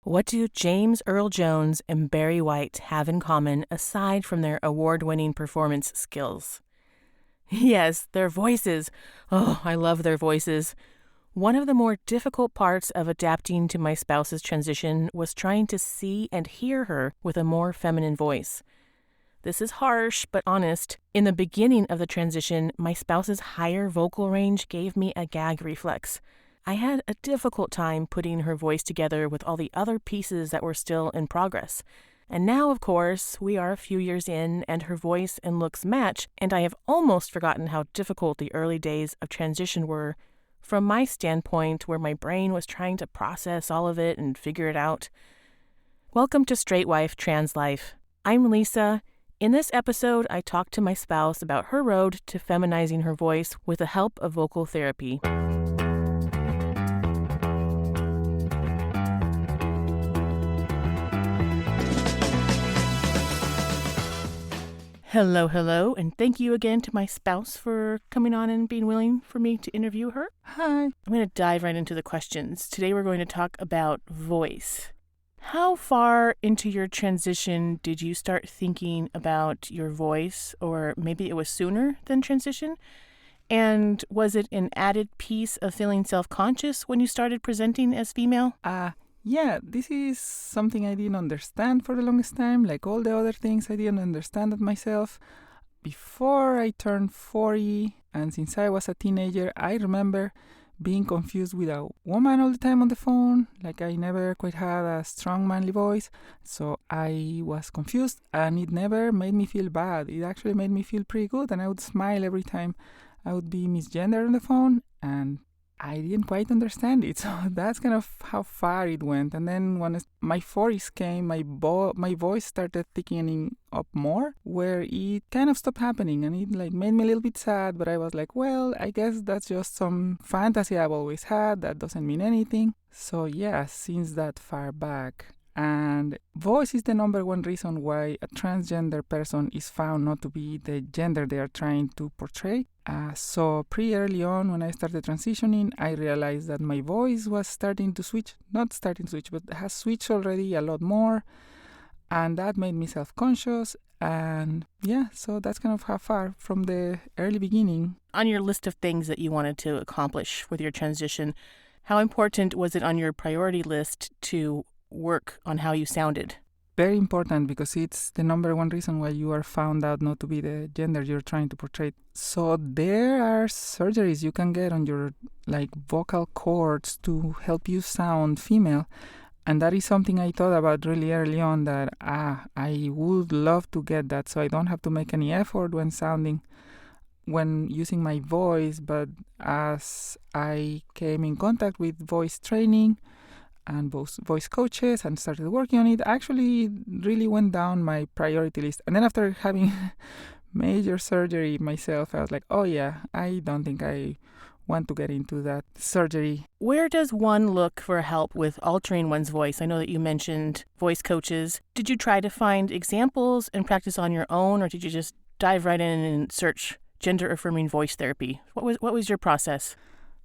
What do James Earl Jones and Barry White have in common aside from their award-winning performance skills? Yes, their voices. Oh, I love their voices. One of the more difficult parts of adapting to my spouse's transition was trying to see and hear her with a more feminine voice. This is harsh, but honest. In the beginning of the transition, my spouse's higher vocal range gave me a gag reflex. I had a difficult time putting her voice together with all the other pieces that were still in progress. And now, of course, we are a few years in and her voice and looks match, and I have almost forgotten how difficult the early days of transition were from my standpoint, where my brain was trying to process all of it and figure it out. Welcome to Straight Wife Trans Life. I'm Lisa. In this episode, I talked to my spouse about her road to feminizing her voice with the help of vocal therapy. Hello, and thank you again to my spouse for coming on and being willing for me to interview her. Hi. I'm going to dive right into the questions. Today we're going to talk about voice. How far into your transition did you start thinking about your voice, or maybe it was sooner than transition? And was it an added piece of feeling self-conscious when you started presenting as female? Yeah, this is something I didn't understand for the longest time, like all the other things I didn't understand it myself. Before I turned 40, and since I was a teenager, I remember being confused with a woman all the time on the phone. Like I never quite had a strong manly voice, so I was confused, and it never made me feel bad. It actually made me feel pretty good, and I would smile every time I would be misgendered on the phone, and I didn't quite understand it. So that's kind of how far it went. And then when my 40s came, my voice started thickening up more, where it kind of stopped happening, and it like made me a little bit sad. But I was like, well, I guess that's just some fantasy I've always had. That doesn't mean anything. So yeah, since that far back. And voice is the number one reason why a transgender person is found not to be the gender they are trying to portray. So pretty early on when I started transitioning, I realized that my voice was starting to switch, not starting to switch, but has switched already a lot more. And that made me self-conscious. And yeah, so that's kind of how far from the early beginning. On your list of things that you wanted to accomplish with your transition, how important was it on your priority list to work on how you sounded? Very important, because it's the number one reason why you are found out not to be the gender you're trying to portray. So there are surgeries you can get on your vocal cords to help you sound female. And that is something I thought about really early on, that I would love to get that, so I don't have to make any effort when using my voice. But as I came in contact with voice training and both voice coaches and started working on it, actually really went down my priority list. And then after having major surgery myself, I was like, oh yeah, I don't think I want to get into that surgery. Where does one look for help with altering one's voice? I know that you mentioned voice coaches. Did you try to find examples and practice on your own, or did you just dive right in and search gender-affirming voice therapy? What was your process?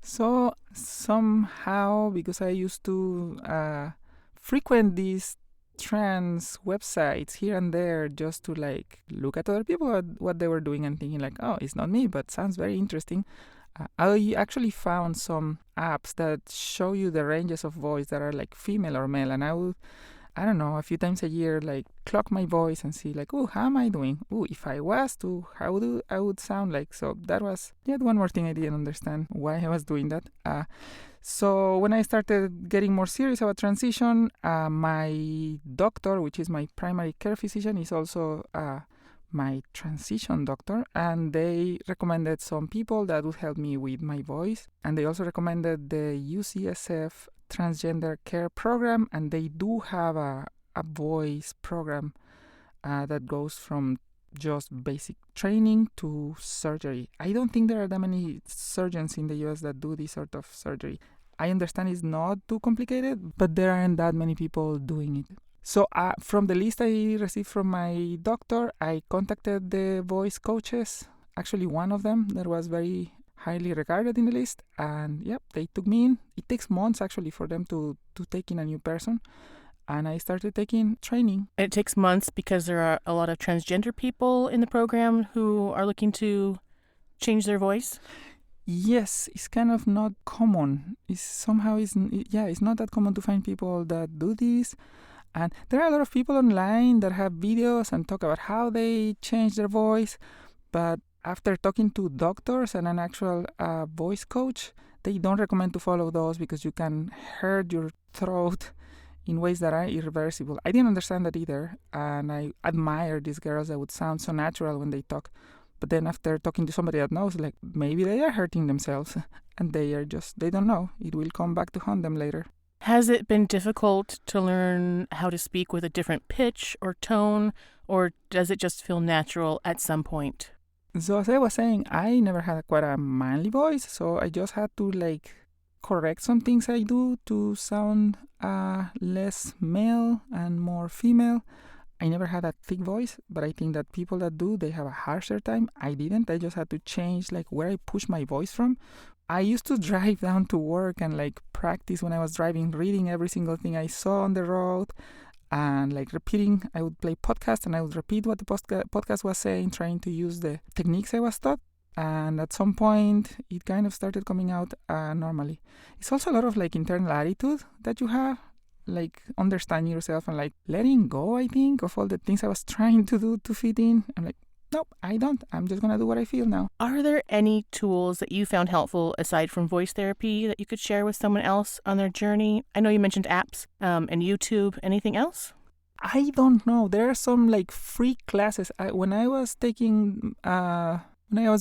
So somehow, because I used to frequent these trans websites here and there just to look at other people, what they were doing, and thinking oh, it's not me, but sounds very interesting. I actually found some apps that show you the ranges of voice that are female or male, and I would, I don't know, a few times a year, clock my voice and see oh, how am I doing? Oh, if I was to, how do I would sound like? So that was yet one more thing I didn't understand why I was doing that. So when I started getting more serious about transition, my doctor, which is my primary care physician, is also my transition doctor, and they recommended some people that would help me with my voice. And they also recommended the UCSF transgender care program, and they do have a voice program that goes from just basic training to surgery. I don't think there are that many surgeons in the US that do this sort of surgery. I understand it's not too complicated, but there aren't that many people doing it. So from the list I received from my doctor, I contacted the voice coaches, actually one of them that was very highly regarded in the list, and yep, they took me in. It takes months actually for them to take in a new person, and I started taking training. It takes months because there are a lot of transgender people in the program who are looking to change their voice. Yes, it's kind of not common. It's not that common to find people that do this. And there are a lot of people online that have videos and talk about how they change their voice. But after talking to doctors and an actual voice coach, they don't recommend to follow those because you can hurt your throat in ways that are irreversible. I didn't understand that either. And I admire these girls that would sound so natural when they talk. But then after talking to somebody that knows, like maybe they are hurting themselves and they don't know. It will come back to haunt them later. Has it been difficult to learn how to speak with a different pitch or tone, or does it just feel natural at some point? So as I was saying, I never had quite a manly voice, so I just had to correct some things I do to sound less male and more female. I never had a thick voice, but I think that people that do, they have a harsher time. I didn't. I just had to change where I push my voice from. I used to drive down to work and practice when I was driving, reading every single thing I saw on the road and repeating. I would play podcast and I would repeat what the podcast was saying, trying to use the techniques I was taught. And at some point, it kind of started coming out normally. It's also a lot of internal attitude that you have, understanding yourself and letting go, I think, of all the things I was trying to do to fit in. I'm nope, I don't. I'm just going to do what I feel now. Are there any tools that you found helpful aside from voice therapy that you could share with someone else on their journey? I know you mentioned apps and YouTube. Anything else? I don't know. There are some free classes. When I was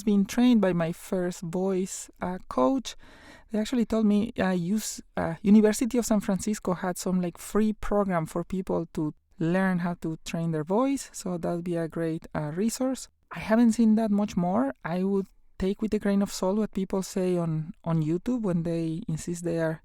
being trained by my first voice coach, they actually told me University of San Francisco had some free program for people to learn how to train their voice. So that would be a great resource. I haven't seen that much more. I would take with a grain of salt what people say on YouTube when they insist they are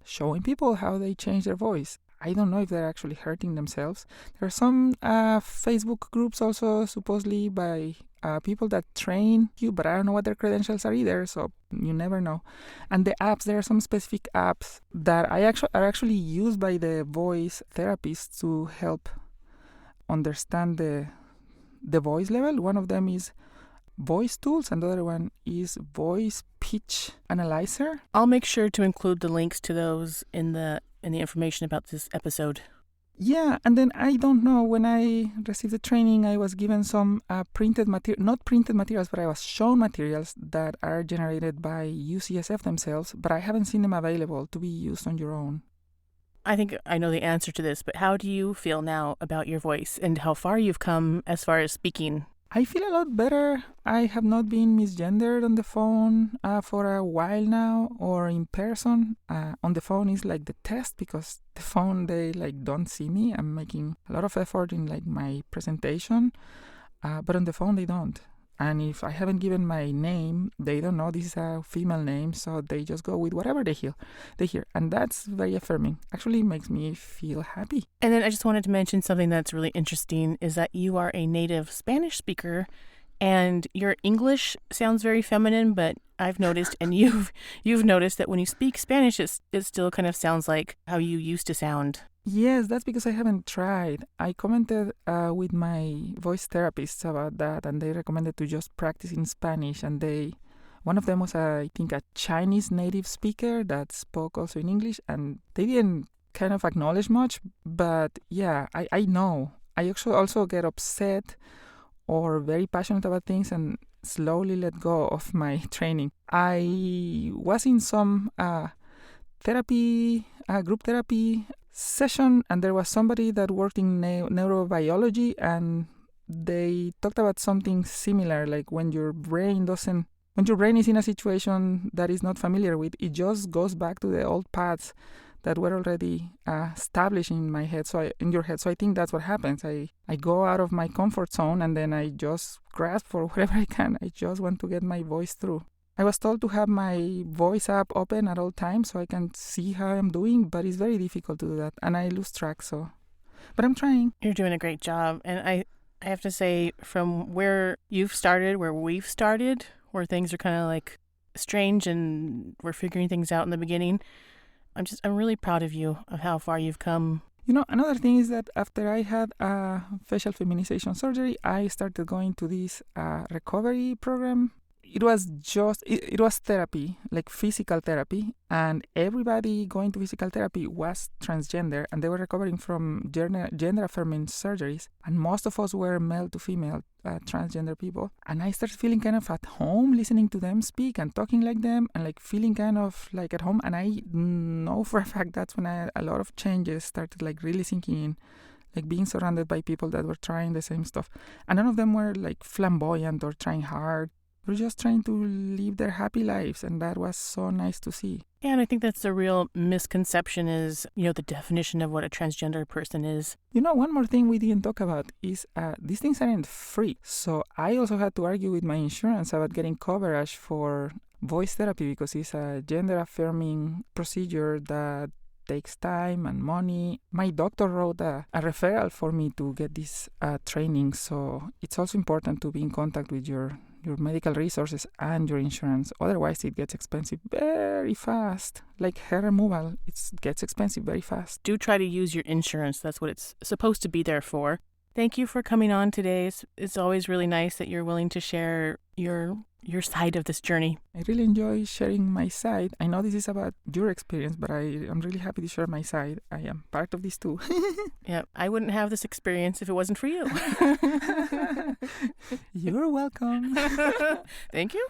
showing people how they change their voice. I don't know if they're actually hurting themselves. There are some Facebook groups also supposedly by people that train you, but I don't know what their credentials are either, so you never know. And the apps, there are some specific apps that are actually used by the voice therapists to help understand the voice level. One of them is Voice Tools, and the other one is Voice Pitch Analyzer. I'll make sure to include the links to those in the information about this episode. Yeah, and then I don't know, when I received the training, I was given some printed material, not printed materials, but I was shown materials that are generated by UCSF themselves, but I haven't seen them available to be used on your own. I think I know the answer to this, but how do you feel now about your voice and how far you've come as far as speaking? I feel a lot better. I have not been misgendered on the phone for a while now, or in person. On the phone is the test, because the phone, they don't see me. I'm making a lot of effort in my presentation, but on the phone they don't. And if I haven't given my name, they don't know this is a female name, so they just go with whatever they hear. And that's very affirming. Actually makes me feel happy. And then I just wanted to mention something that's really interesting is that you are a native Spanish speaker and your English sounds very feminine, but I've noticed, and you've noticed that when you speak Spanish, it still kind of sounds like how you used to sound. Yes, that's because I haven't tried. I commented with my voice therapists about that, and they recommended to just practice in Spanish. And one of them was, I think, a Chinese native speaker that spoke also in English, and they didn't kind of acknowledge much. But yeah, I know. I actually also get upset or very passionate about things and slowly let go of my training. I was in some group therapy session, and there was somebody that worked in neurobiology, and they talked about something similar, when your brain is in a situation that is not familiar with, it just goes back to the old paths that were already established in your head. So I think that's what happens. I go out of my comfort zone, and then I just grasp for whatever I can. I just want to get my voice through. I was told to have my voice app open at all times so I can see how I'm doing, but it's very difficult to do that, and I lose track. But I'm trying. You're doing a great job, and I have to say, from where you've started, where we've started, where things are kind of strange and we're figuring things out in the beginning, I'm really proud of you, of how far you've come. Another thing is that after I had a facial feminization surgery, I started going to this recovery program. It was it was therapy, like physical therapy, and everybody going to physical therapy was transgender, and they were recovering from gender affirming surgeries, and most of us were male to female transgender people. And I started feeling kind of at home listening to them speak and talking like them, and like feeling kind of like at home. And I know for a fact that's when a lot of changes started like really sinking in, like being surrounded by people that were trying the same stuff, and none of them were like flamboyant or trying hard. They're just trying to live their happy lives, and that was so nice to see. Yeah, and I think that's the real misconception is, the definition of what a transgender person is. One more thing we didn't talk about is these things aren't free. So I also had to argue with my insurance about getting coverage for voice therapy because it's a gender-affirming procedure that takes time and money. My doctor wrote a referral for me to get this training, so it's also important to be in contact with your medical resources and your insurance. Otherwise, it gets expensive very fast. Like hair removal, it gets expensive very fast. Do try to use your insurance. That's what it's supposed to be there for. Thank you for coming on today. It's always really nice that you're willing to share your side of this journey. I really enjoy sharing my side. I know this is about your experience, but I'm really happy to share my side. I am part of this too. Yeah, I wouldn't have this experience if it wasn't for you. You're welcome. Thank you.